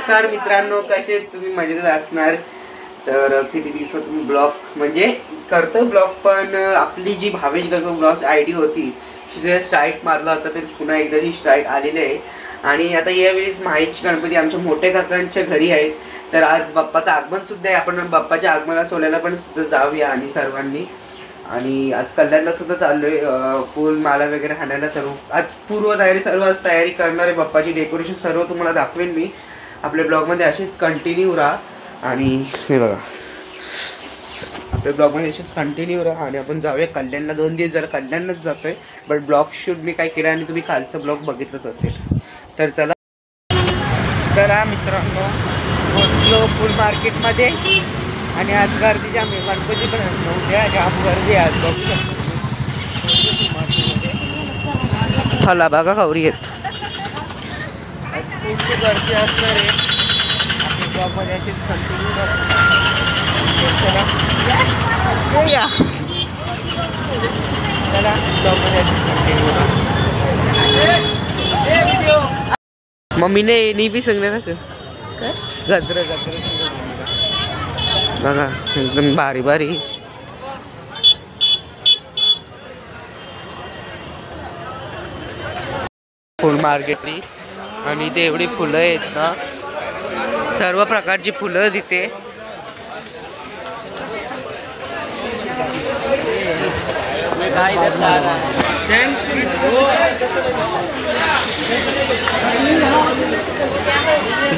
नमस्कार मित्रांनो, कसे तुम्ही मजेत असणार। तर किती दिवसात तुम्ही ब्लॉग म्हणजे करतो ब्लॉग, पण आपली जी भावेश गणपती ब्लॉग आयडी होती तिथे स्ट्राईक मारला होता, तर पुन्हा एकदा ही स्ट्राईक आलेली आहे। आणि आता यावेळेस माहीच गणपती आमच्या मोठ्या काकांच्या घरी आहेत, तर आज बाप्पाचं आगमन सुद्धा आहे। आपण बाप्पाच्या आगमनाला सोलायला पण जाऊया आणि सर्वांनी। आणि आज कल्याणला सुद्धा चाललोय, फूल माला वगैरे हाणायला सर्व आज पूर्व तयारी सर्व आज तयारी करणार आहे। बाप्पाची डेकोरेशन सर्व तुम्हाला दाखवेन मी आपल्या ब्लॉगमध्ये, अशीच कंटिन्यू राहा। आणि हे बघा आपल्या ब्लॉगमध्ये अशीच कंटिन्यू राहा आणि आपण जाऊया कल्याणला। 2 दिवस जरा कल्याणलाच जातोय, बट ब्लॉग शूट मी काय केलं आणि तुम्ही कालचा ब्लॉग बघितलंच असेल। तर चला मित्रांनो, पोचलो फुल मार्केटमध्ये आणि आज गर्दी जाम आहे। गणपती पण उद्या जाम गर्दी आहे आज, बघू शकतो फला बघा खवरी आहेत आज खूप गर्दी असणार आहे। आपल्या ब्लॉगमध्ये अशीच कंटिन्यू चला ब्लॉगमध्ये अशीच कंटिन्यू। मम्मीने नी बी सांगले ना गजर बघा एकदम भारी भारी। फुल मार्केटली आणि इथे एवढी फुलं आहेत ना, सर्व प्रकारची फुलं तिथे।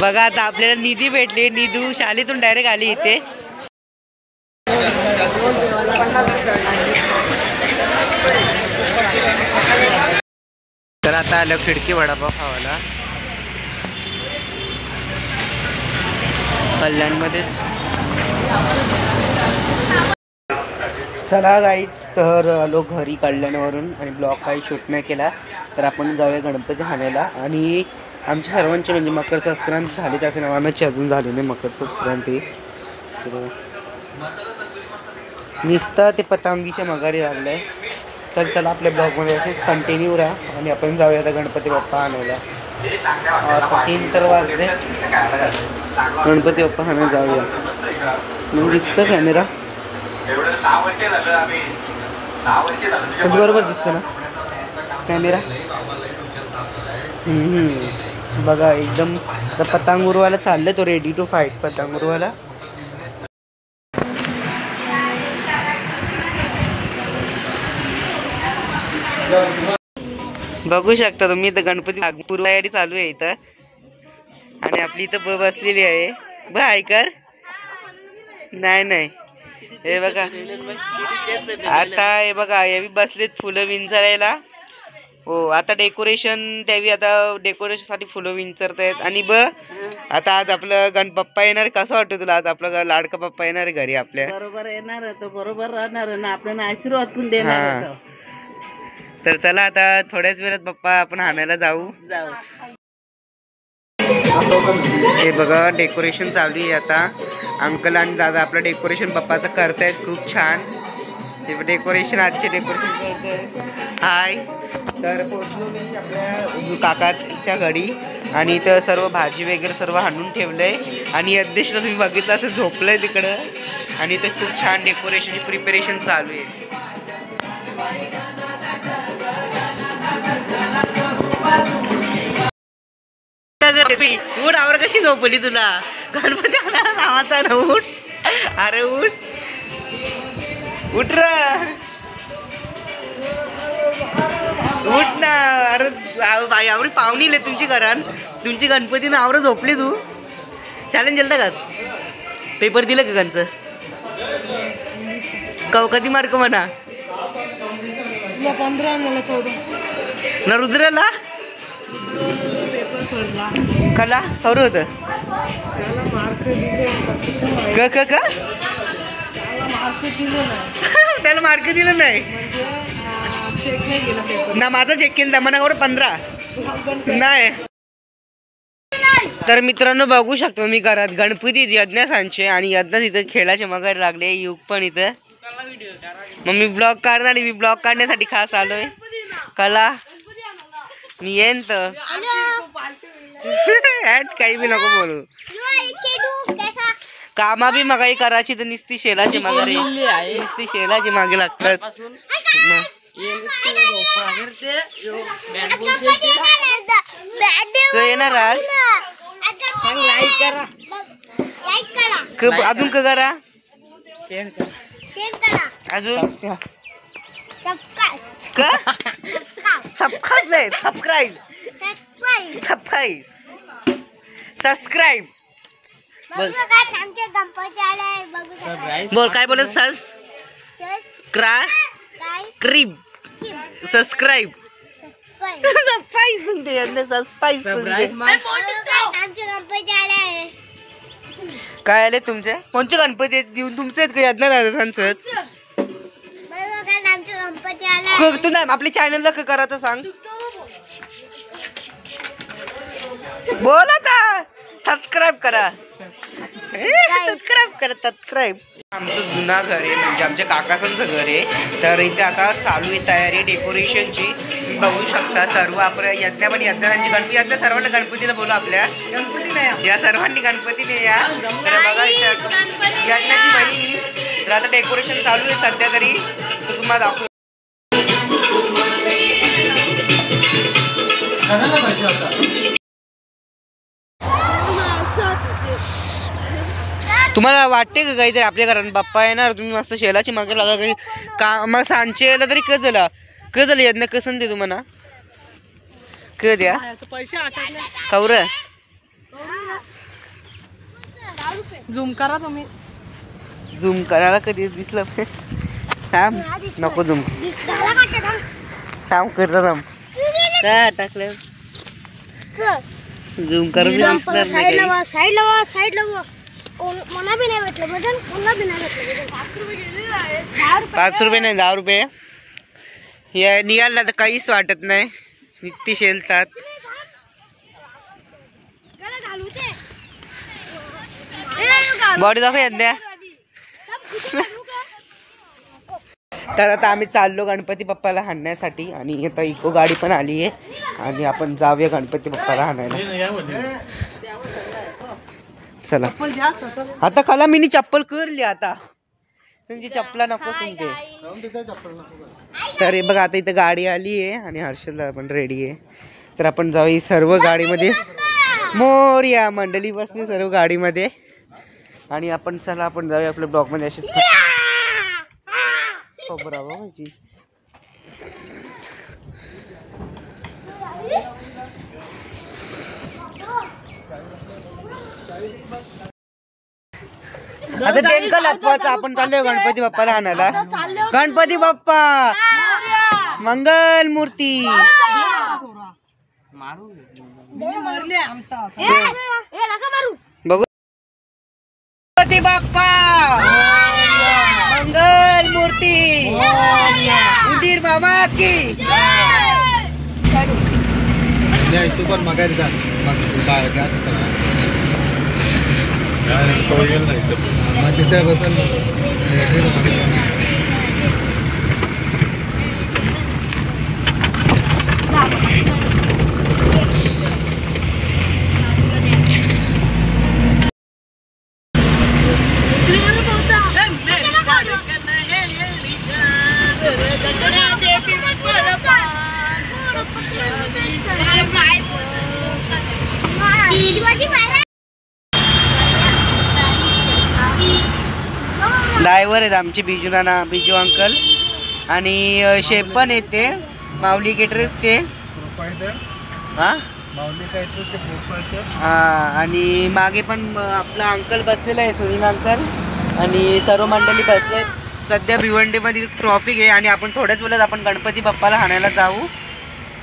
बघा आता आपल्याला निधी भेटली, निधू शाळेतून डायरेक्ट आली इथे। तर आता आलं खिडकी वडापाव खावायला कल्याणमध्येच। चला गाईच, तर आलो घरी कल्याणवरून आणि ब्लॉग काही शूट नाही केला, तर आपण जाऊया गणपती हाणायला। आणि आमच्या सर्वांची म्हणजे मकर संक्रांत झाली, त्याचे नावानाची अजून झाली नाही मकर संक्रांती। नुसतं ते पतंगीच्या मगारी लागलंय। तर चला आपल्या ब्लॉगमध्ये असेच कंटिन्यू राहा आणि आपण जाऊया आता गणपती बाप्पा आणायला। 3 तर वाजले, गणपती बाप्पा आणायला जाऊया। मग दिसतो कॅमेरा बरोबर दिसतं ना कॅमेरा? बघा एकदम पतंग उडवायला चाललंय, तो रेडी टू फाईट पतंग उडवायला। बघू शकता तुम्ही इथं गणपती पूर्व तयारी चालू आहे इथं, आणि आपली इथं बसलेली आहे ऐकर नाही हे बघा आता हे बघा हे बसलेत फुलं विंचरायला। हो आता डेकोरेशन त्यावी, आता डेकोरेशन साठी फुलं विंचरतायत। आणि आता आज आपलं बाप्पा येणार, कसं वाटतं तुला? आज आपला लाडका बाप्पा येणार घरी आपल्या, बरोबर येणार तो, बरोबर राहणार ना, आपल्याला आशीर्वाद पण देणार। तर चला आता थोड्याच वेळात बाप्पा आपण आणायला जाऊ। हे बघा डेकोरेशन चालू आहे आता, अंकल आणि दादा आपलं डेकोरेशन बाप्पाचं करतायत खूप छान। ते डेकोरेशन आजचे डेकोरेशन करतायत। हाय, तर पोहोचलो मी आपल्या काकाच्या घरी आणि इथं सर्व भाजी वगैरे सर्व हाणून ठेवलंय। आणि अध्यक्षला तुम्ही बघितलं असं झोपलंय तिकडं, आणि इथे खूप छान डेकोरेशनची प्रिपरेशन चालू आहे। उठ, आवर कशी झोपली तुला? गणपती नावाचा ना, उठ अरे उठ उठ उठ ना। अरे बाई आवरी पाहुणीले तुमची घरान, तुमची गणपती ना आवर झोपली तू। चॅलेंज केलं का? पेपर दिलं का कंचं? कधी मार्क म्हणा? 15 मला 14 ना रुद्राला कला खबर होत त्याला मार्क दिलं नाही ना, माझा चेक केला मनावर 15 नाही। तर मित्रांनो बघू शकतो मी घरात गणपती यज्ञासांचे, आणि यज्ञ इथं खेळाचे मगर लागले, युग पण इथं। मग मी ब्लॉग काढणार, मी ब्लॉग काढण्यासाठी खास आलोय। कला मी येईन तर काही बी नको बोलू. कामा बी मगाई करायची तर नुसती शेलाची मागे रे, नुसती शेलाची मागे लागतात. येणार आज अजून का करा अजून सबस्क्राईब बोल काय बोलत सबस्क्राईब काय आले तुमचे कोणते गणपती आहेत देऊन तुमचे आहेत का याद नाही तू नाही आपल्या चॅनलला करा तर सांग बोल आता सबस्क्राईब करा सबस्क्राईब. आमचं जुना घर आहे म्हणजे आमच्या काकासांचं घर आहे तर इथे आता चालू आहे तयारी डेकोरेशनची. तुम्ही बघू शकता सर्व आपल्या यज्ञ पण यज्ञांची गणपती यज्ञ सर्वांना गणपतीला बोलू आपल्या गणपती या सर्वांनी गणपतीने या तर बघा इथे यज्ञाची बहिणी तर आता डेकोरेशन चालू आहे सध्या तरी तर तुम्हाला दाखवू. तुम्हाला वाटते का काहीतरी आपल्या घरात बाप्पा येणार तुम्ही मस्त शेलाची मागे लागा काही का मग सांचे यायला तरी क झालं यज्ञ कसं दे तुम्हाला क द्या कौर झूम करा तुम्ही झूम करायला कधी दिसलं थांब नको झूम थांब करता थांब काय टाकलं झूम करून दिसणार नाही 5 रुपये नाही 10 रुपये हे निघाला तर काहीच वाटत नाही नित्ती शेलतात. बॉडी दाखव द्या. तर आता आम्ही चाललो गणपती बाप्पाला हाणण्यासाठी आणि आता इको गाडी पण आली आहे आणि आपण जाऊया गणपती बाप्पाला हाणायला. चला आता कला मिनी चप्पल करली आता तुमची चप्पला नको सुनते तर हे बघा आता इथं गाडी आली आहे आणि हर्षलला पण रेडी आहे तर आपण जाऊ सर्व गाडीमध्ये मोरया मंडळी बसली सर्व गाडीमध्ये आणि आपण चला आपण जाऊया आपल्या ब्लॉकमध्ये अशीच माझी आता टेनका लपवायचं आपण चाललोय गणपती बाप्पाला आणायला. गणपती बाप्पा मंगल मूर्ती बघू गणपती बाप्पा मंगल मूर्ती उंदीर मामा की तू पण मागायला जा तिथे बसल ड्रायव्हर आहेत आमचे बिजू अंकल आणि शेफ पण येते माऊली केटरेसचे आणि मागे पण आपला अंकल बसलेला आहे सुनील अंकल आणि सर्व मंडळी बसलेत. सध्या भिवंडीमध्ये ट्रॉफिक आहे आणि आपण थोड्याच वेळात आपण गणपती बाप्पाला हाणायला जाऊ.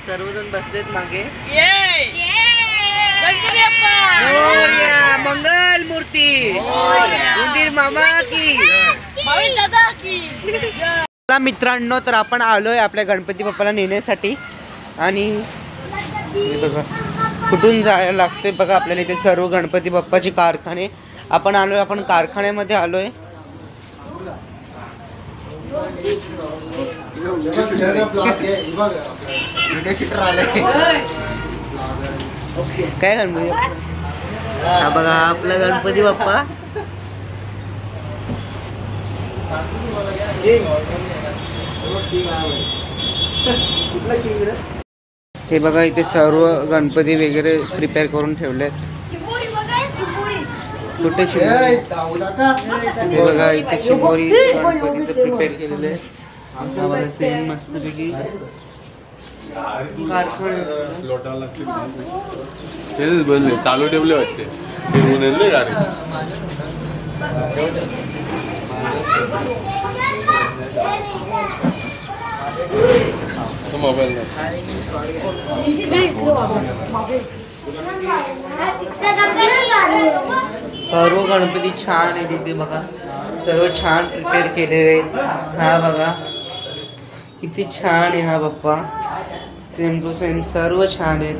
सर्वजण बसलेत मागे. मंगल मूर्ती उंदीर मामा की मित्रांनो तर आपण आलोय आपल्या गणपती बाप्पाला नेण्यासाठी आणि बघा कुठून जायला लागतोय बघा आपल्याला इथे सर्व गणपती बाप्पाचे कारखाने आपण आलोय. आपण कारखान्यामध्ये आलोय व्हिडिओ शूटर आले काय गणपती हा बघा आपला गणपती बाप्पा हे बघा इथे सर्व गणपती वगैरे प्रिपेअर करून ठेवलेत कुठे चिंबोरी हे बघा इथे चिंबोरी गणपतीचं प्रिपेअर केलेलं आहे आम्हाला सेम मस्तपैकी चालू ठेवले वाटते मोबाईल सर्व गणपती छान आहे तिथे बघा सर्व छान प्रिपेअर केलेले आहेत हा बघा किती छान आहे हा बाप्पा सेम टू सेम सर्व छान आहेत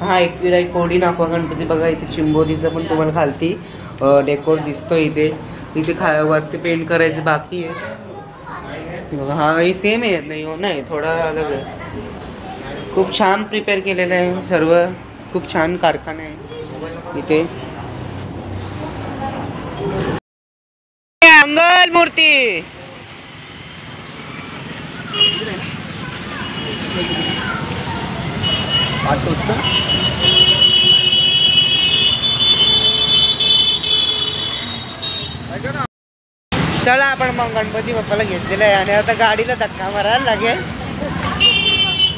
हा एकविरा कोडी नाकवा गणपती बघा इथे चिंबोरीचं पण तुम्हाला खालती डेकोर दिसतो इथे वरती पेंट करायचं बाकी आहे बघा हा हे सेम आहे नाही थोडा अलग आहे खूप छान प्रिपेअर केलेलं आहे सर्व खूप छान कारखाना आहे इथे मंगल मूर्ती चला आपण मग गणपती बाप्पाला घेतलेला आहे आणि आता गाडीला धक्का मारायला लागेल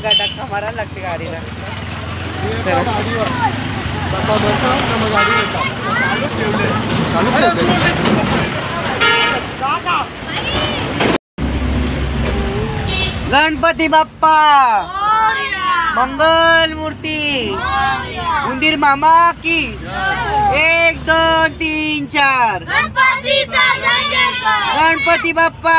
धक्का मारायला लागते गाडीला गणपती बाप्पा मंगल मूर्ती उंदीर मामा की 1 2 3 4 गणपती बाप्पा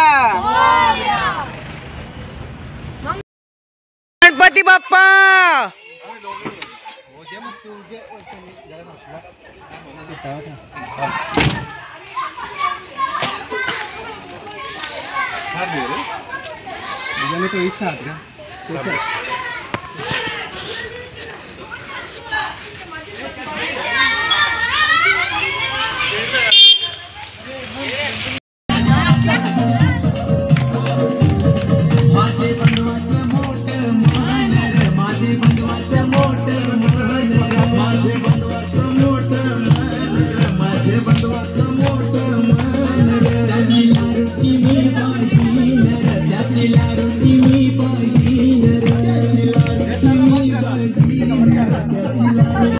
गणपती बाप्पा तो एक साथ